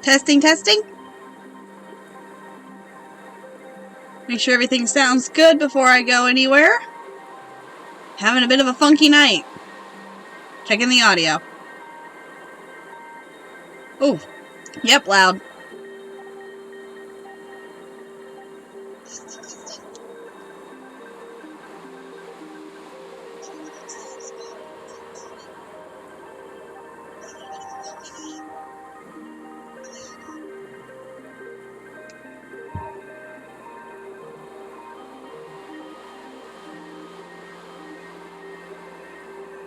Testing, testing. Make sure everything sounds good before I go anywhere. Having a bit of a funky night. Checking the audio. Ooh. Yep, loud.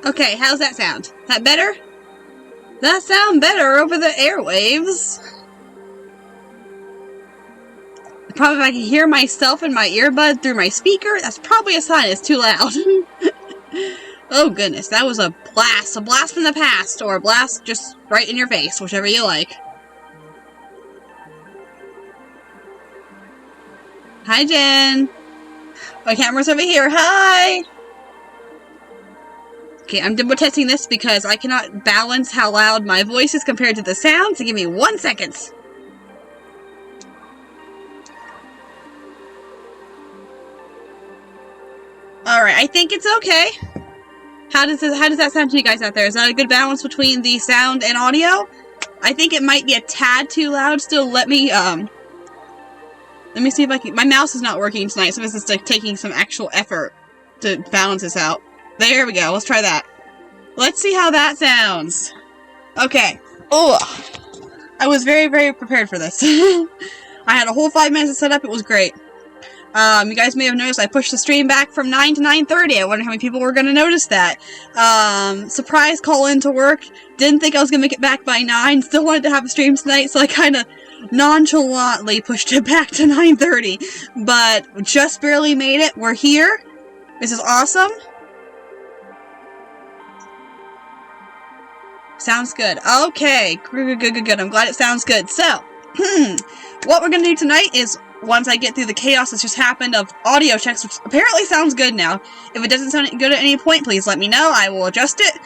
Okay, how's that sound? That better? That sound better over the airwaves. Probably if I can hear myself in my earbud through my speaker, that's probably a sign it's too loud. Oh goodness, that was a blast. A blast from the past, or a blast just right in your face, whichever you like. Hi, Jen. My camera's over here. Hi! Okay, I'm double testing this because I cannot balance how loud my voice is compared to the sound, so give me 1 second. Alright, I think it's okay. How does that sound to you guys out there? Is that a good balance between the sound and audio? I think it might be a tad too loud still. Let me see if I can... My mouse is not working tonight, so this is like taking some actual effort to balance this out. There we go. Let's try that. Let's see how that sounds. Okay. Oh, I was very, very prepared for this. I had a whole 5 minutes to set up. It was great. You guys may have noticed I pushed the stream back from 9 to 9:30. I wonder how many people were going to notice that. Surprise call into work. Didn't think I was going to make it back by 9. Still wanted to have a stream tonight, so I kind of nonchalantly pushed it back to 9:30. But just barely made it. We're here. This is awesome. Sounds good. Okay. Good. I'm glad it sounds good. So, what we're going to do tonight is, once I get through the chaos that's just happened of audio checks, which apparently sounds good now. If it doesn't sound good at any point, please let me know. I will adjust it.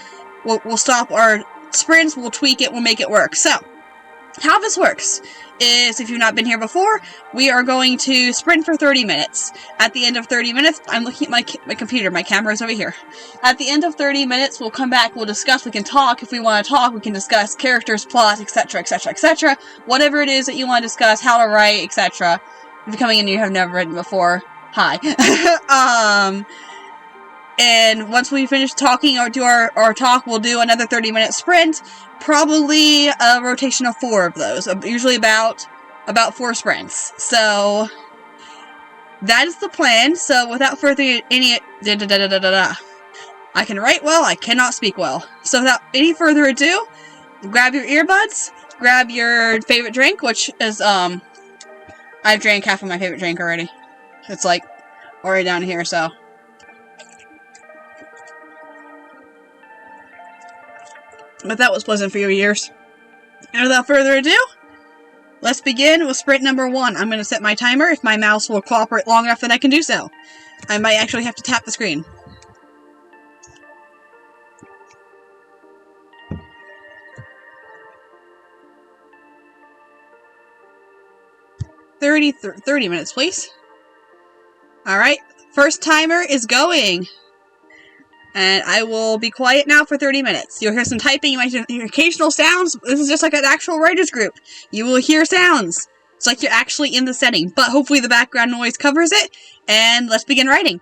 We'll stop our sprints. We'll tweak it. We'll make it work. So, how this works is, if you've not been here before, we are going to sprint for 30 minutes. At the end of 30 minutes, I'm looking at my computer. My camera's over here. At the end of 30 minutes, we'll come back, we'll discuss, we can talk. If we want to talk, we can discuss characters, plot, etc., etc., etc. Whatever it is that you want to discuss, how to write, etc. If you're coming in and you have never written before, hi. And once we finish talking or do our talk, we'll do another 30-minute sprint. Probably a rotation of 4 of those. Usually about 4 sprints. So, that is the plan. So, without further any... I can write well, I cannot speak well. So, without any further ado, grab your earbuds, grab your favorite drink, which is, I've drank half of my favorite drink already. It's like, already down here, so... But that was pleasant for your ears. And without further ado, let's begin with sprint number 1. I'm going to set my timer if my mouse will cooperate long enough that I can do so. I might actually have to tap the screen. Thirty minutes, please. Alright, first timer is going. And I will be quiet now for 30 minutes. You'll hear some typing, you might hear occasional sounds. This is just like an actual writer's group. You will hear sounds. It's like you're actually in the setting, but hopefully the background noise covers it. And let's begin writing.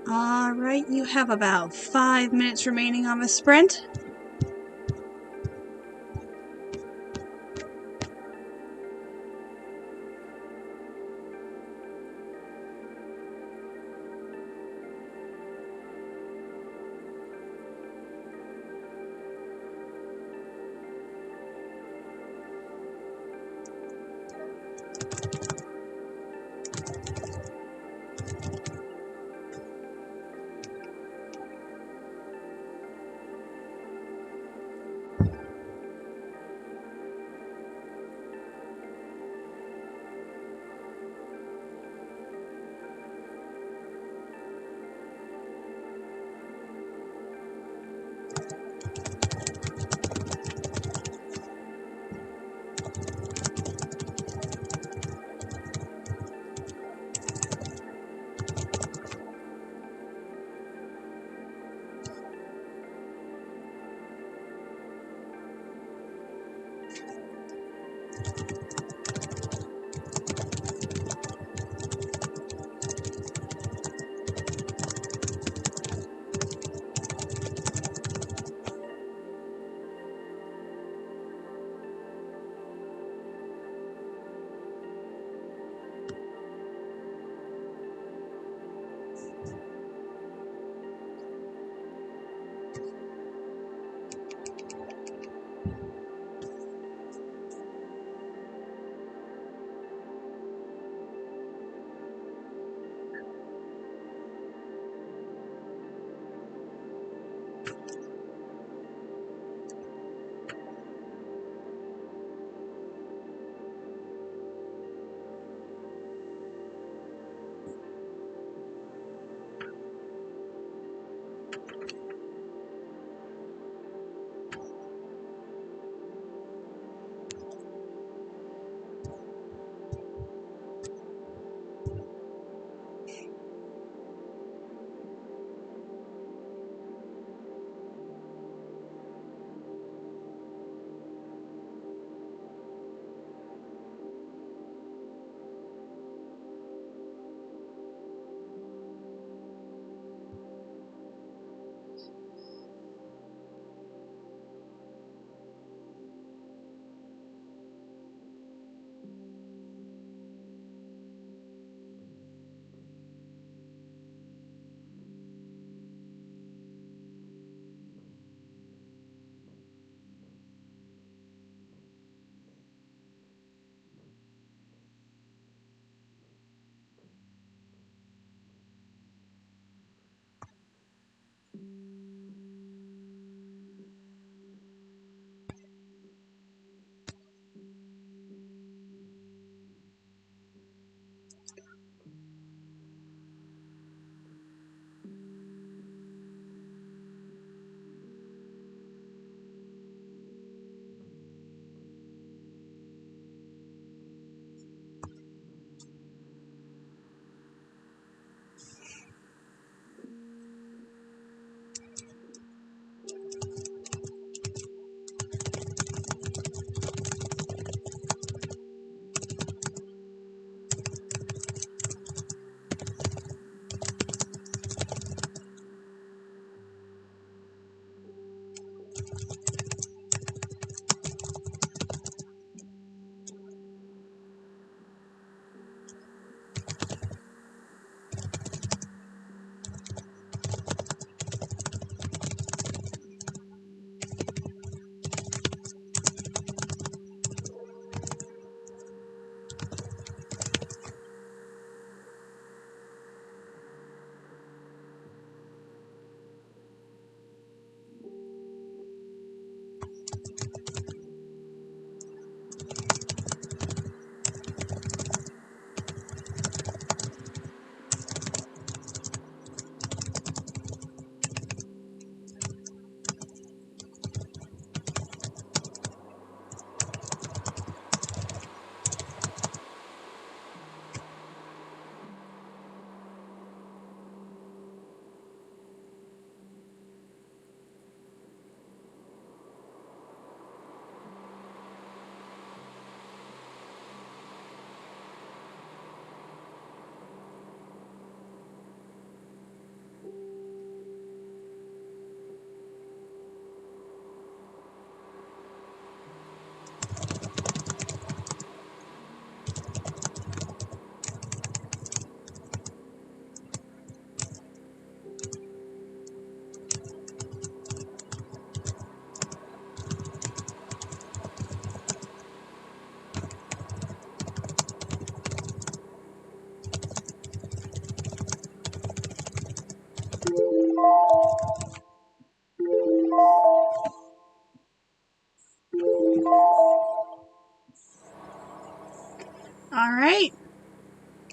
Alright, you have about 5 minutes remaining on the sprint.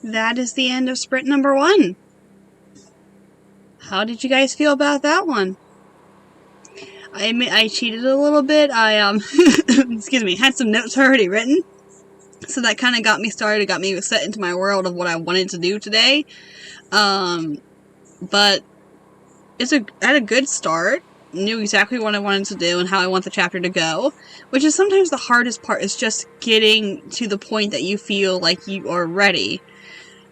that is the end of sprint number 1. How did you guys feel about that one? I admit I cheated a little bit. I, excuse me, had some notes already written. So that kind of got me started, got me set into my world of what I wanted to do today. But I had a good start. Knew exactly what I wanted to do and how I want the chapter to go. Which is sometimes the hardest part, is just getting to the point that you feel like you are ready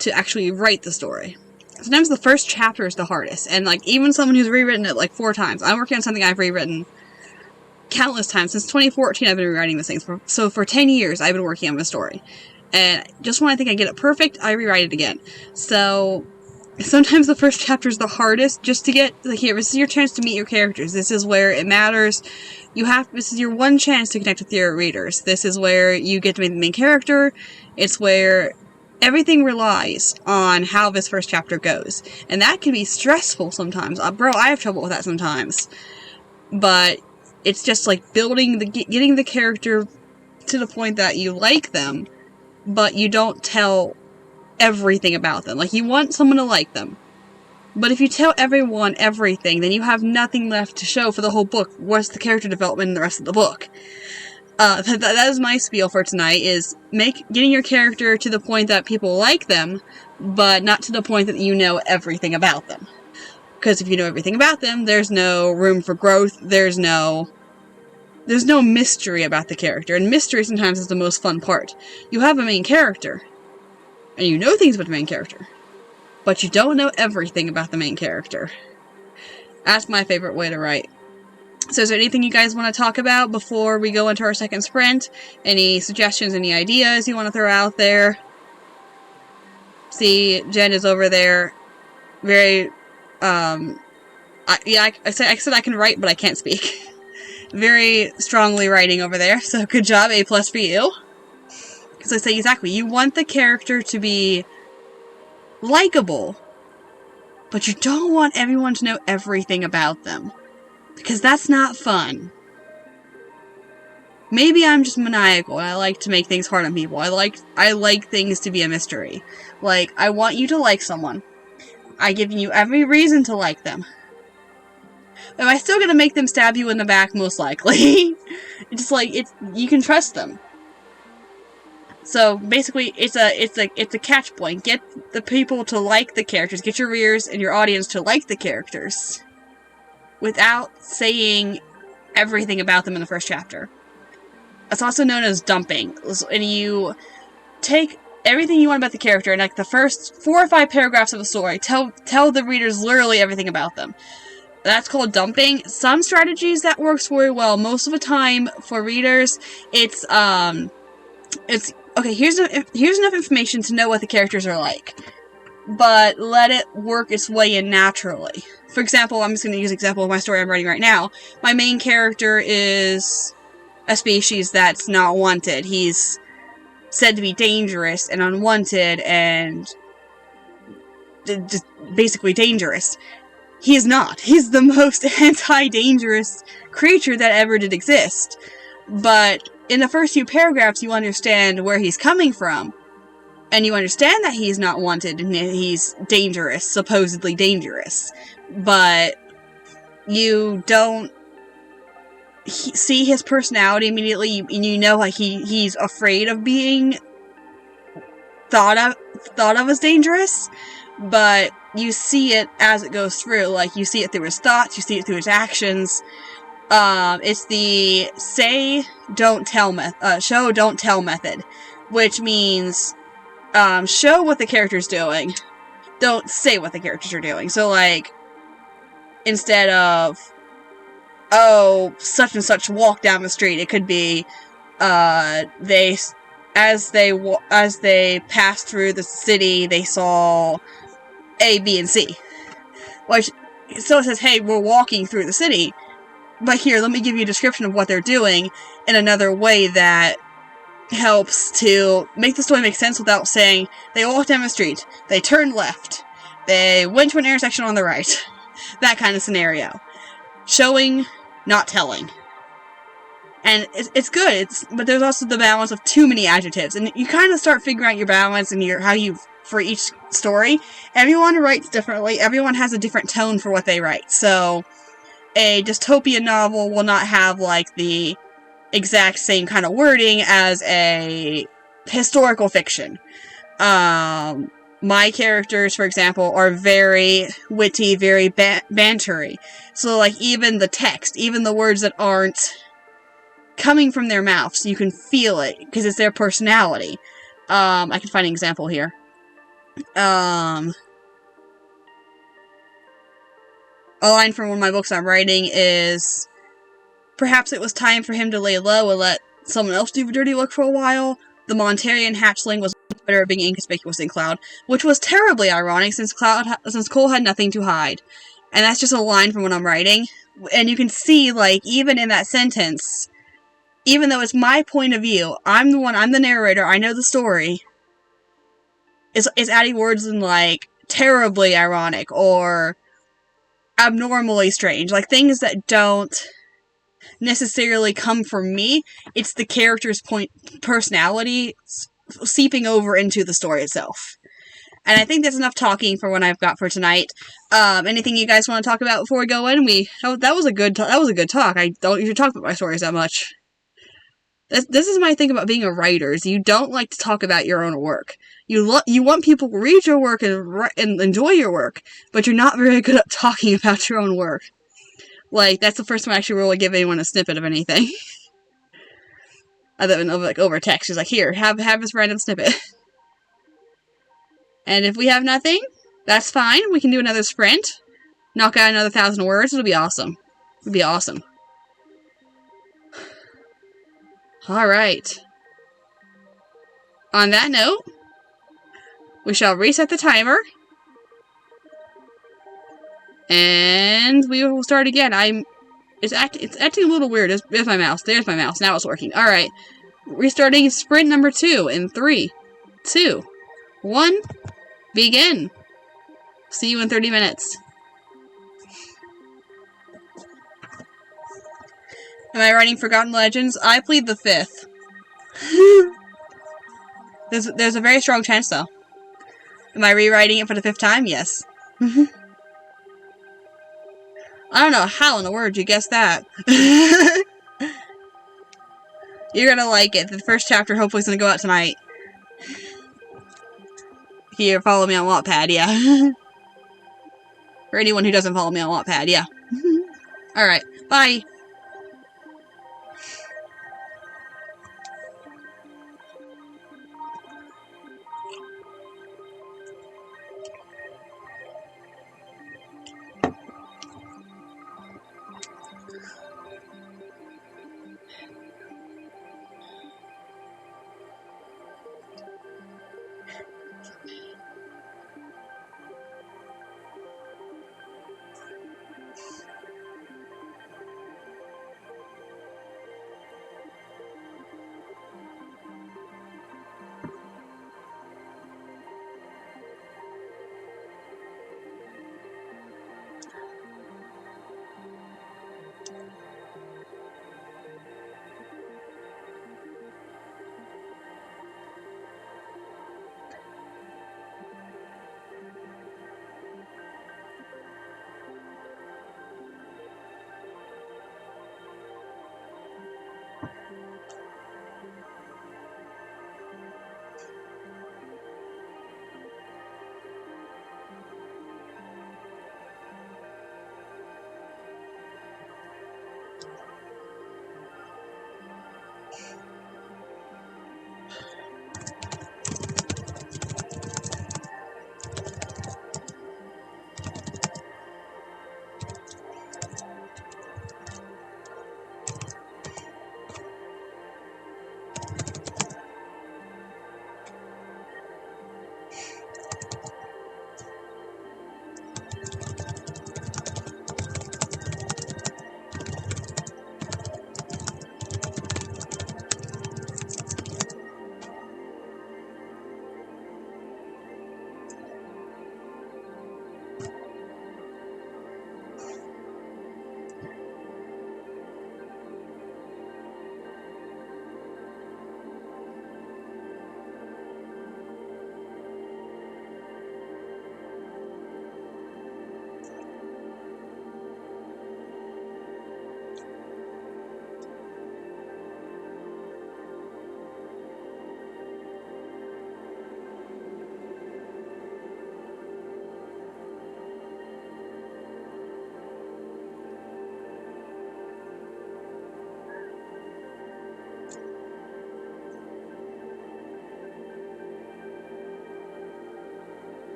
to actually write the story. Sometimes the first chapter is the hardest. And, like, even someone who's rewritten it, like, 4 times. I'm working on something I've rewritten countless times. Since 2014, I've been rewriting this thing. So for 10 years, I've been working on this story. And just when I think I get it perfect, I rewrite it again. So sometimes the first chapter is the hardest, just to get, like, here, this is your chance to meet your characters. This is where it matters. This is your one chance to connect with your readers. This is where you get to meet the main character. It's where everything relies on how this first chapter goes. And that can be stressful sometimes. Bro, I have trouble with that sometimes. But it's just like getting the character to the point that you like them, but you don't tell everything about them. Like, you want someone to like them. But if you tell everyone everything, then you have nothing left to show for the whole book. What's the character development in the rest of the book? That is my spiel for tonight, is getting your character to the point that people like them, but not to the point that you know everything about them. Because if you know everything about them, there's no room for growth, there's no mystery about the character, and mystery sometimes is the most fun part. You have a main character, and you know things about the main character, but you don't know everything about the main character. That's my favorite way to write. So is there anything you guys want to talk about before we go into our second sprint? Any suggestions, any ideas you want to throw out there? See, Jen is over there, very, I said I can write, but I can't speak. Very strongly writing over there, so good job, A+ for you. Because I say exactly, you want the character to be likable, but you don't want everyone to know everything about them. Because that's not fun. Maybe I'm just maniacal, and I like to make things hard on people. I like things to be a mystery. Like, I want you to like someone. I give you every reason to like them. Am I still gonna make them stab you in the back? Most likely. It's like, you can trust them. So basically, it's a catch point. Get the people to like the characters. Get your readers and your audience to like the characters, without saying everything about them in the first chapter. It's also known as dumping. And you take everything you want about the character, and like the first 4 or 5 paragraphs of a story, tell the readers literally everything about them. That's called dumping. Some strategies that works very well. Most of the time, for readers, it's okay, here's enough information to know what the characters are like, but let it work its way in naturally. For example, I'm just going to use an example of my story I'm writing right now. My main character is a species that's not wanted. He's said to be dangerous and unwanted and just basically dangerous. He is not. He's the most anti-dangerous creature that ever did exist. But in the first few paragraphs, you understand where he's coming from. And you understand that he's not wanted and he's dangerous, supposedly dangerous. But you don't see his personality immediately, and you know, like, he's afraid of being thought of as dangerous. But you see it as it goes through. Like, you see it through his thoughts, you see it through his actions. It's the say, don't tell show, don't tell method. Which means, show what the character's doing. Don't say what the characters are doing. So, like, instead of, oh, such and such walk down the street, it could be, as they passed through the city, they saw A, B, and C. Which, so it says, hey, we're walking through the city, but here, let me give you a description of what they're doing in another way that helps to make the story make sense without saying, they walked down the street, they turned left, they went to an intersection on the right. That kind of scenario. Showing, not telling. And it's good, but there's also the balance of too many adjectives, and you kind of start figuring out your balance and how you, for each story. Everyone writes differently, everyone has a different tone for what they write, so a dystopian novel will not have, like, the exact same kind of wording as a historical fiction. My characters, for example, are very witty, very bantery, so, like, even the text, even the words that aren't coming from their mouths, you can feel it, because it's their personality. I can find an example here. A line from one of my books I'm writing is, perhaps it was time for him to lay low and let someone else do the dirty work for a while. The Montarian hatchling was better at being inconspicuous than Cloud, which was terribly ironic since Cole had nothing to hide. And that's just a line from what I'm writing. And you can see, like, even in that sentence, even though it's my point of view, I'm the narrator, I know the story, it's adding words in, like, terribly ironic, or abnormally strange, like, things that don't necessarily come from me, it's the character's personality seeping over into the story itself. And I think that's enough talking for what I've got for tonight. Anything you guys want to talk about before we go in? That was a good talk. I don't usually talk about my stories that much. This is my thing about being a writer, is you don't like to talk about your own work. You want people to read your work and enjoy your work, but you're not very good at talking about your own work. Like, that's the first time I actually really give anyone a snippet of anything. Other than, like, over text. Just like, here, have this random snippet. And if we have nothing, that's fine. We can do another sprint. Knock out another 1,000 words. It'll be awesome. It'll be awesome. Alright. On that note, we shall reset the timer. And we will start again. It's acting a little weird. There's my mouse. There's my mouse. Now it's working. Alright. Restarting sprint number 2 in 3, 2, 1, begin. See you in 30 minutes. Am I writing Forgotten Legends? I plead the 5th. There's a very strong chance, though. Am I rewriting it for the 5th time? Yes. I don't know how in the world you guessed that. You're gonna like it. The first chapter hopefully is gonna go out tonight. If you follow me on Wattpad, yeah. For anyone who doesn't follow me on Wattpad, yeah. Alright, bye.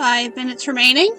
5 minutes remaining.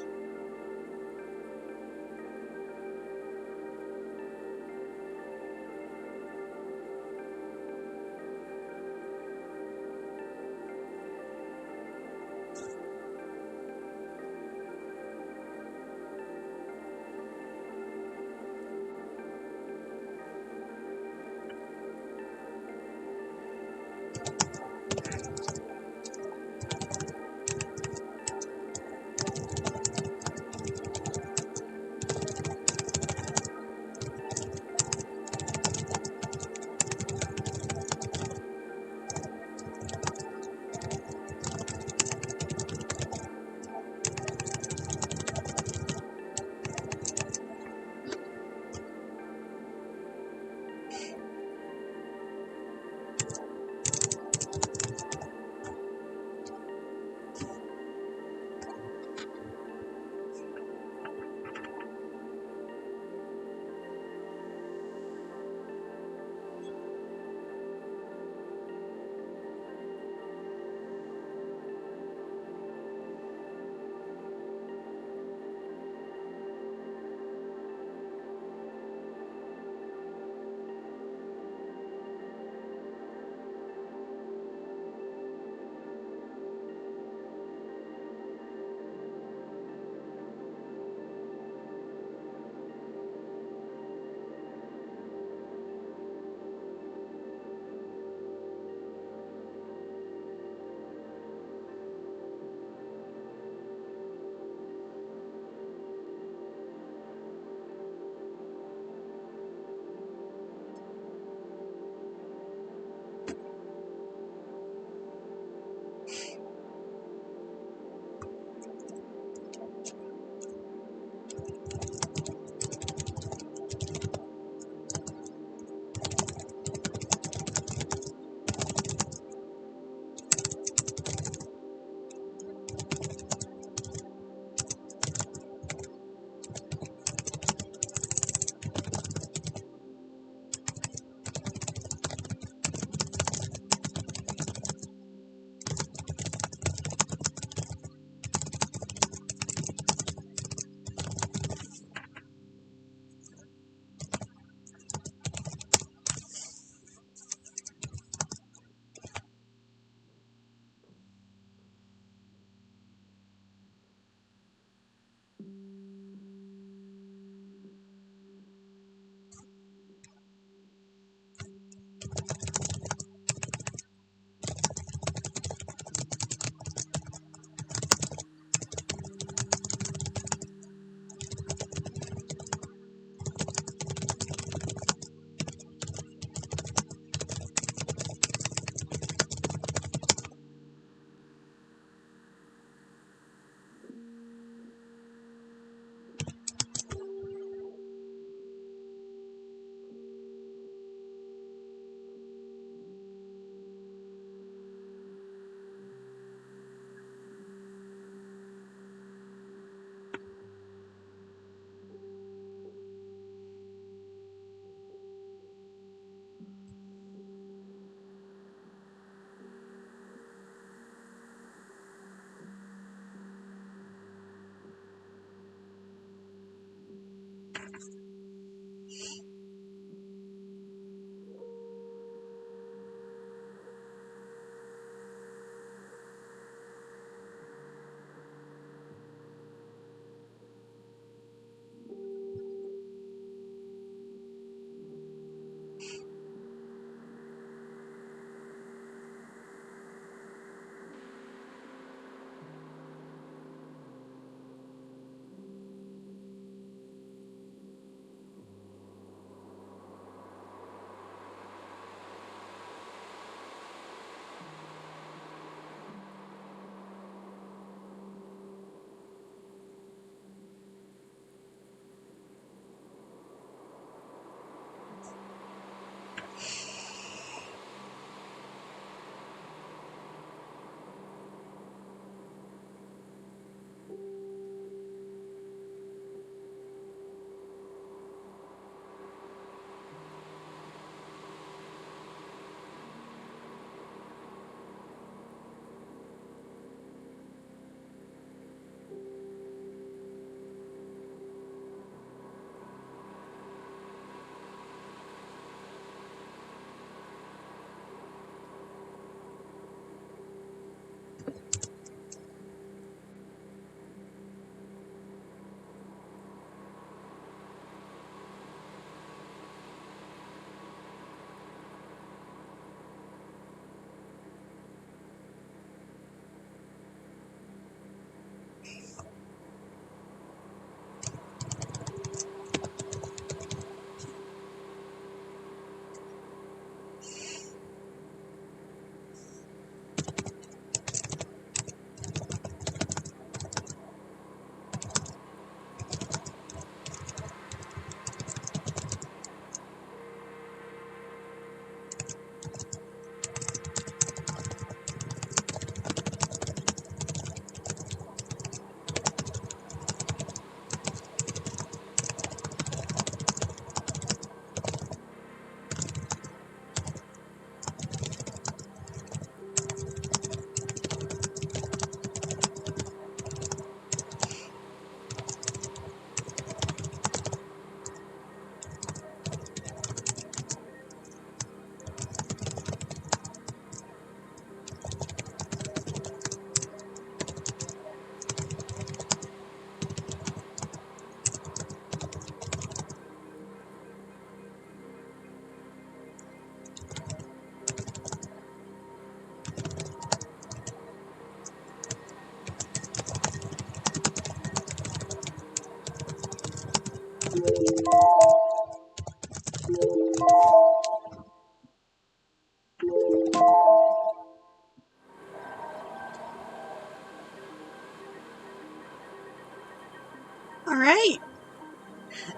Alright.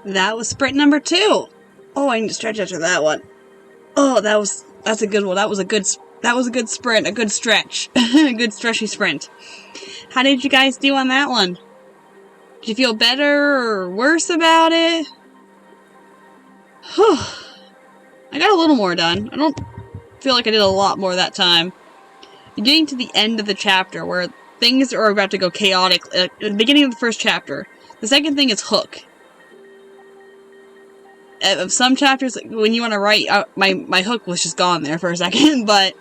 That was sprint number 2. Oh, I need to stretch after that one. Oh, that's a good one. That was a good sprint, a good stretch. A good stretchy sprint. How did you guys do on that one? Did you feel better or worse about it? Whew. I got a little more done. I don't feel like I did a lot more that time. You're getting to the end of the chapter where things are about to go chaotic. At the beginning of the first chapter. The second thing is hook. Of some chapters, when you want to write, my hook was just gone there for a second, but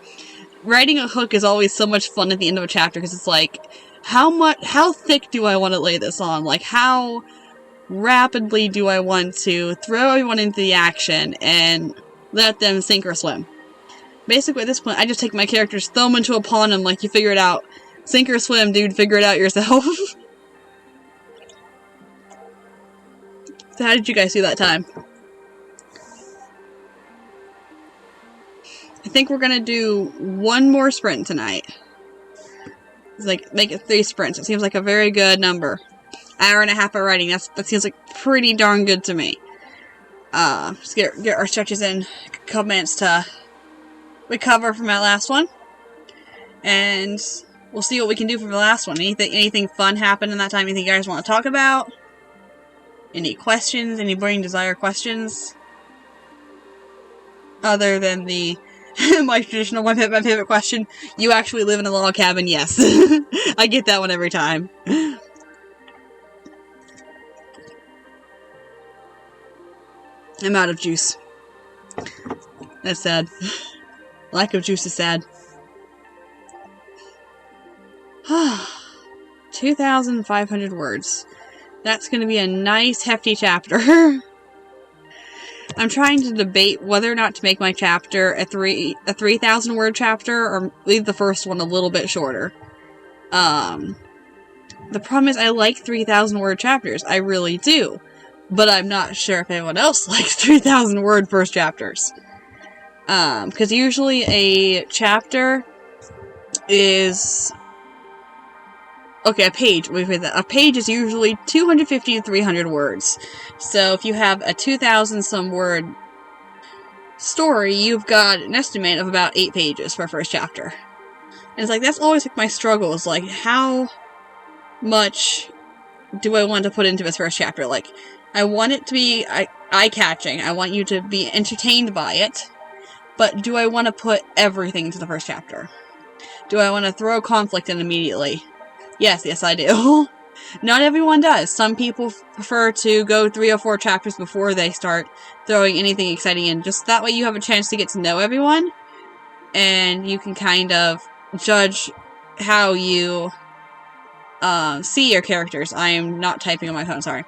writing a hook is always so much fun at the end of a chapter, because it's like, how thick do I want to lay this on? Like, how rapidly do I want to throw everyone into the action and let them sink or swim? Basically, at this point, I just take my characters, throw them into a pond, and like, you figure it out. Sink or swim, dude, figure it out yourself. So how did you guys do that time? I think we're gonna do one more sprint tonight. It's like, make it 3 sprints. It seems like a very good number. Hour and a half of writing. That seems like pretty darn good to me. Just get our stretches in. A couple minutes to recover from that last one. And we'll see what we can do from the last one. Anything fun happened in that time? Anything you guys want to talk about? Any questions? Any burning desire questions? Other than the my favorite question. You actually live in a log cabin? Yes. I get that one every time. I'm out of juice. That's sad. Lack of juice is sad. 2,500 words. That's going to be a nice hefty chapter. I'm trying to debate whether or not to make my chapter a 3,000 word chapter or leave the first one a little bit shorter. The problem is I like 3,000 word chapters. I really do. But I'm not sure if anyone else likes 3,000 word first chapters. Because usually a chapter is... Okay, a page. A page is usually 250 to 300 words. So if you have a 2,000 some word story, you've got an estimate of about 8 pages for a first chapter. And it's like, that's always like my struggle, is like, how much do I want to put into this first chapter? Like, I want it to be eye-catching. I want you to be entertained by it. But do I want to put everything into the first chapter? Do I want to throw conflict in immediately? Yes, I do. Not everyone does. Some people prefer to go 3 or 4 chapters before they start throwing anything exciting in. Just that way you have a chance to get to know everyone, and you can kind of judge how you see your characters. I am not typing on my phone, sorry.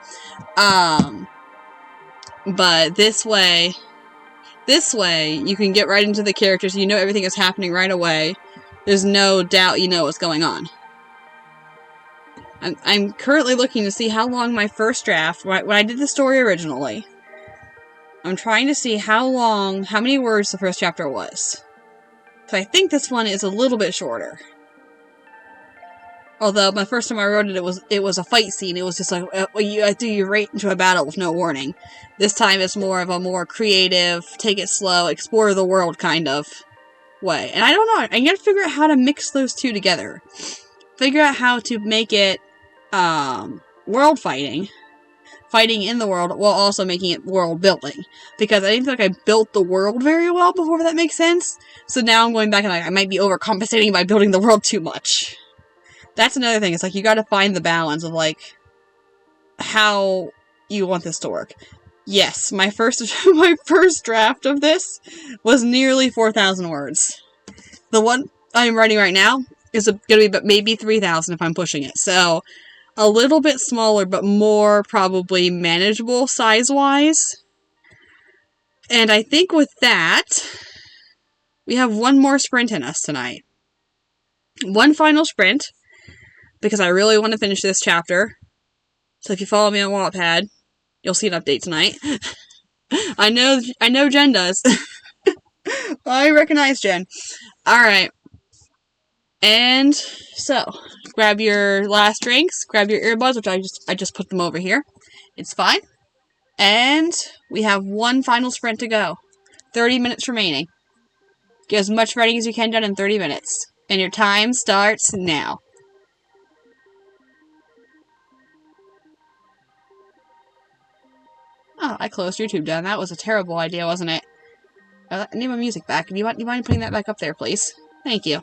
But this way you can get right into the characters. You know everything is happening right away. There's no doubt you know what's going on. I'm currently looking to see how long my first draft, when I did the story originally, I'm trying to see how many words the first chapter was. So I think this one is a little bit shorter. Although, my first time I wrote it, it was a fight scene. It was just like, I threw you right into a battle with no warning. This time it's more of a more creative, take it slow, explore the world kind of way. And I don't know, I gotta figure out how to mix those two together. Figure out how to make it world fighting in the world, while also making it world building. Because I didn't feel like I built the world very well before, if that makes sense. So now I'm going back and I might be overcompensating by building the world too much. That's another thing. It's like, you gotta find the balance of, like, how you want this to work. Yes, my first draft of this was nearly 4,000 words. The one I'm writing right now is gonna be maybe 3,000 if I'm pushing it. So, a little bit smaller, but more probably manageable size-wise. And I think with that, we have one more sprint in us tonight. One final sprint, because I really want to finish this chapter. So if you follow me on Wattpad, You'll see an update tonight. I know Jen does. I recognize Jen. Alright. And so, grab your last drinks, grab your earbuds, which I just put them over here. It's fine. And we have one final sprint to go. 30 minutes remaining. Get as much writing as you can done in 30 minutes. And your time starts now. Oh, I closed YouTube down. That was a terrible idea, wasn't it? I need my music back. Do you mind putting that back up there, please? Thank you.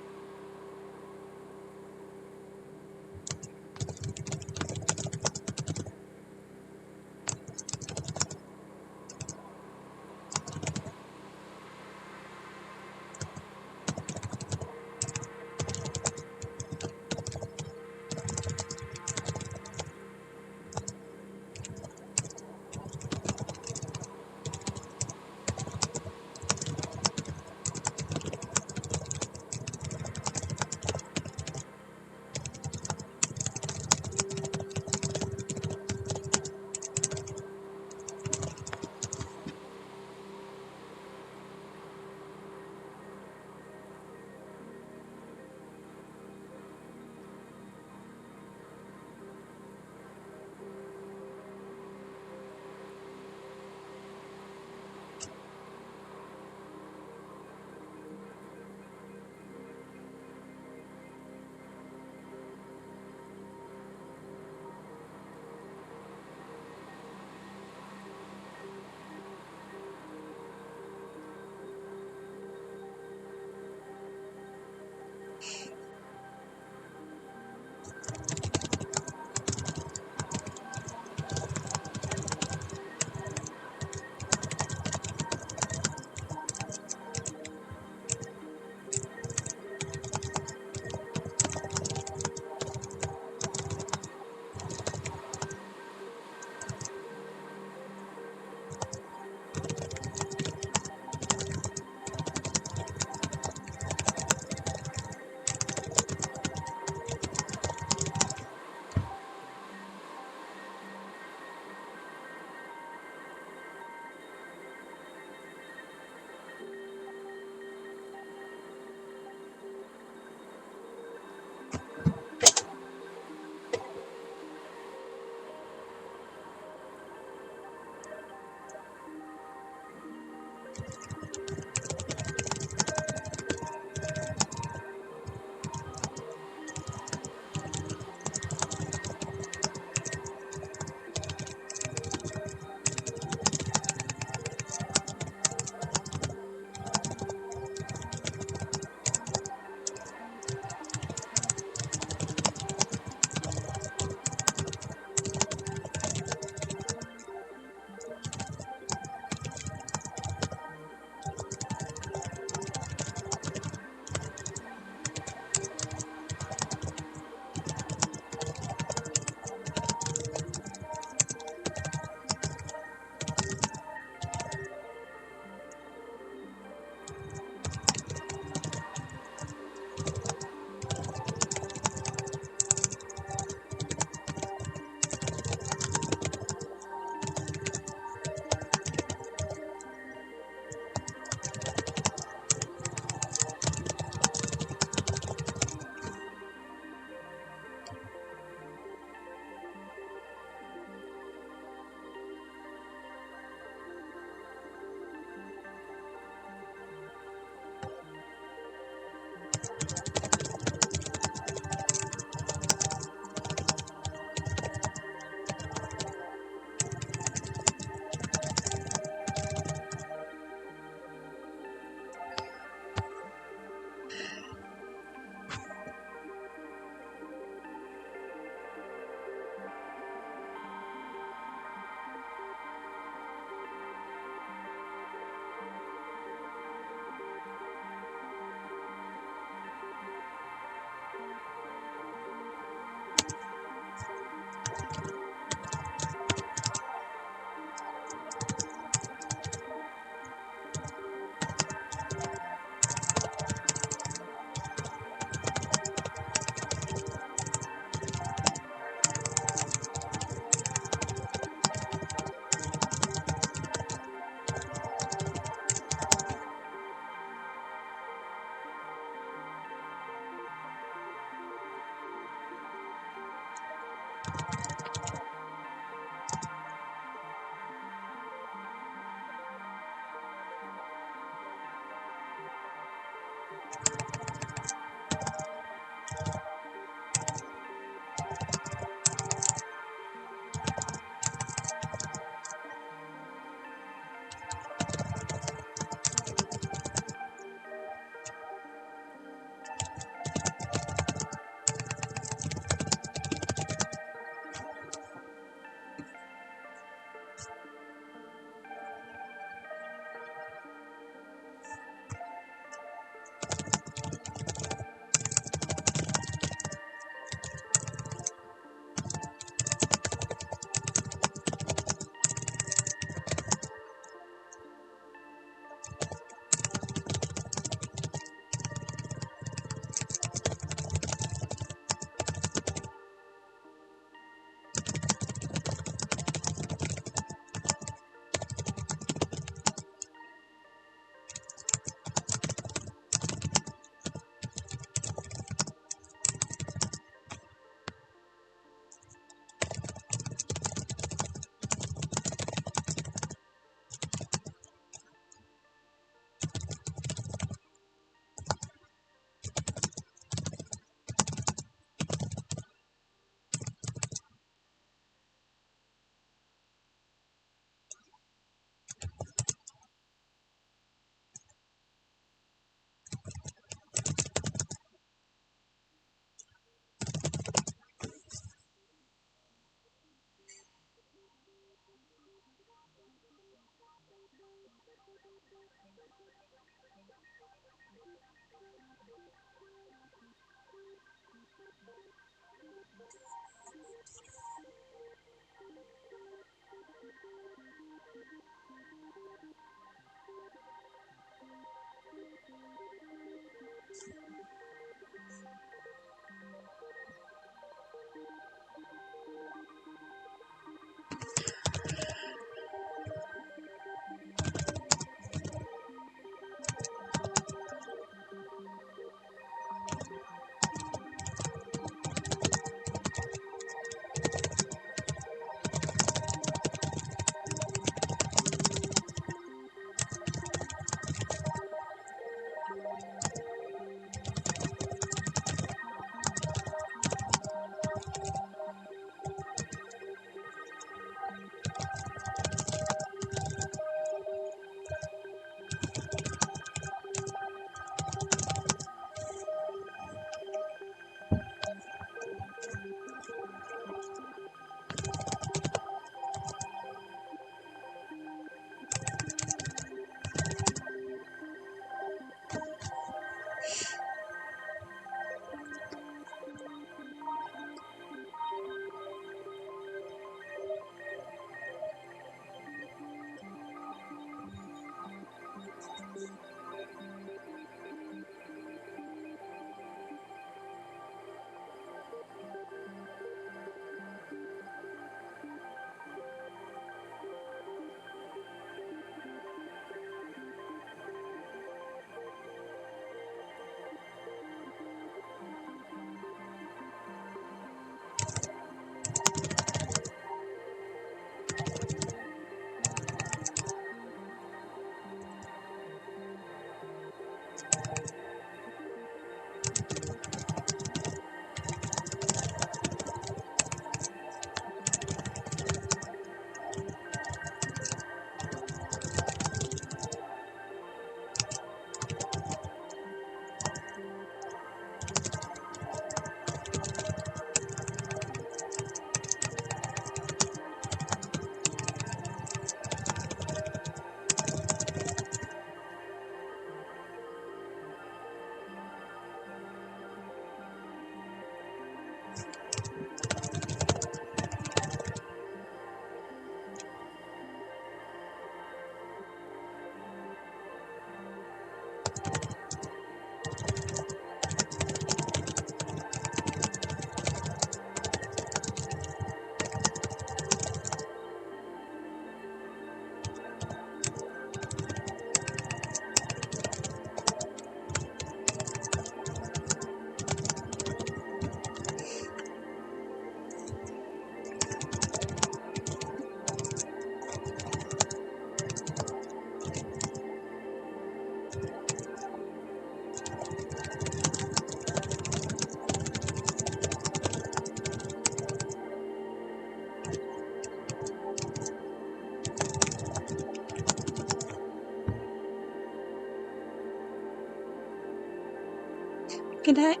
Good night.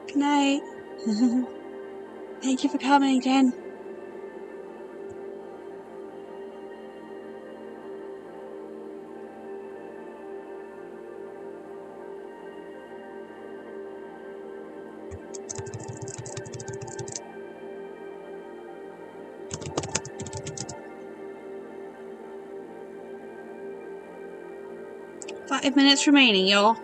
Good night. Thank you for coming, Jen. Five minutes remaining, y'all.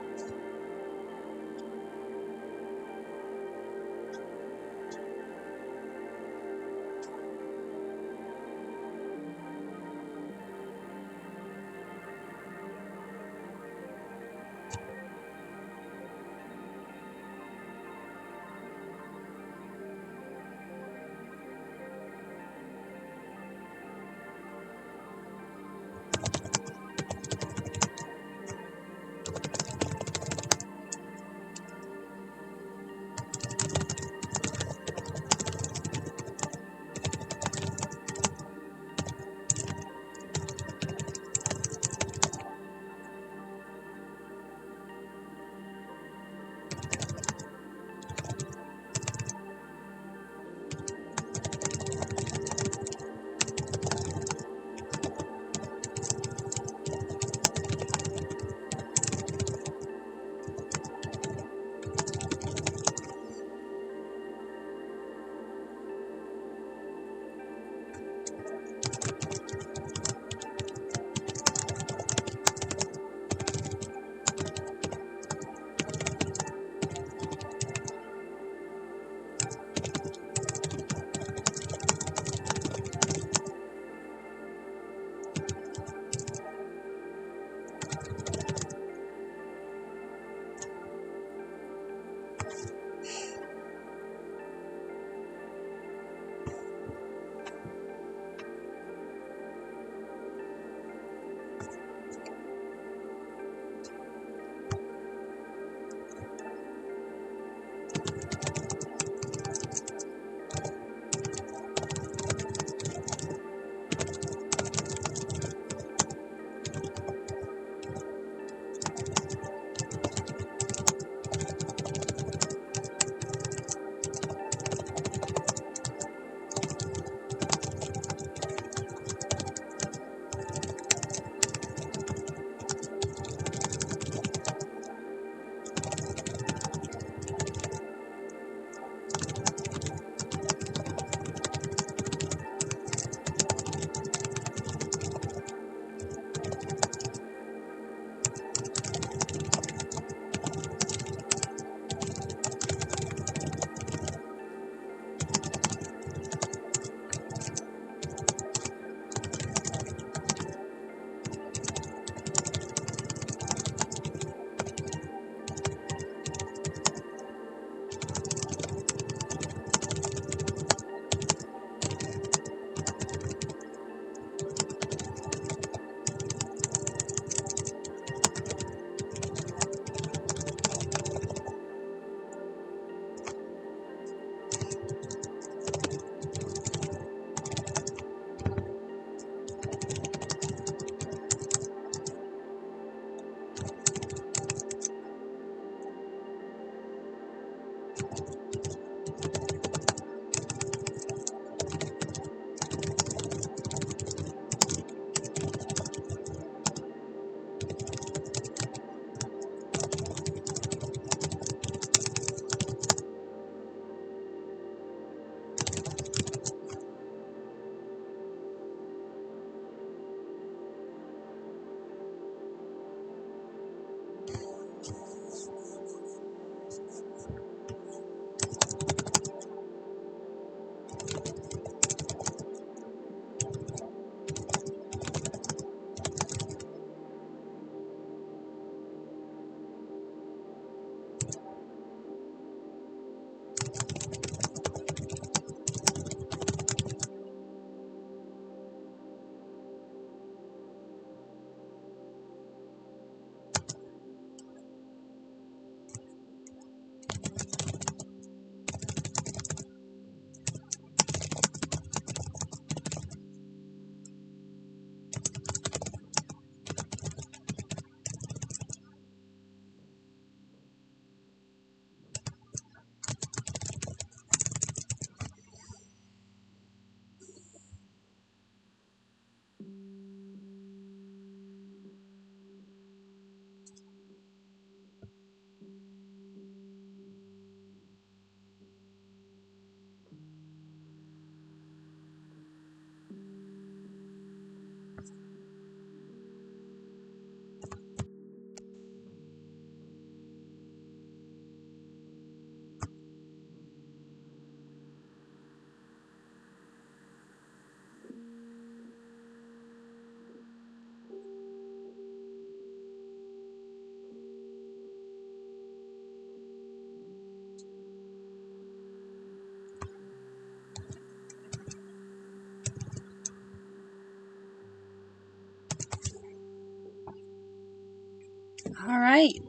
Alright.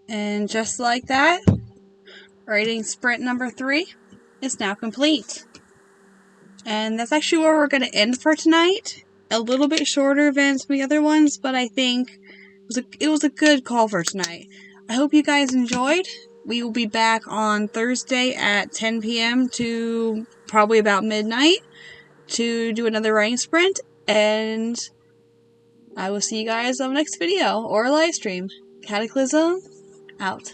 And just like that, writing sprint number 3 is now complete. And that's actually where we're going to end for tonight. A little bit shorter than some of the other ones, but I think it was a good call for tonight. I hope you guys enjoyed. We will be back on Thursday at 10 p.m. to probably about midnight to do another writing sprint, and I will see you guys on the next video or live stream. Cataclysm out.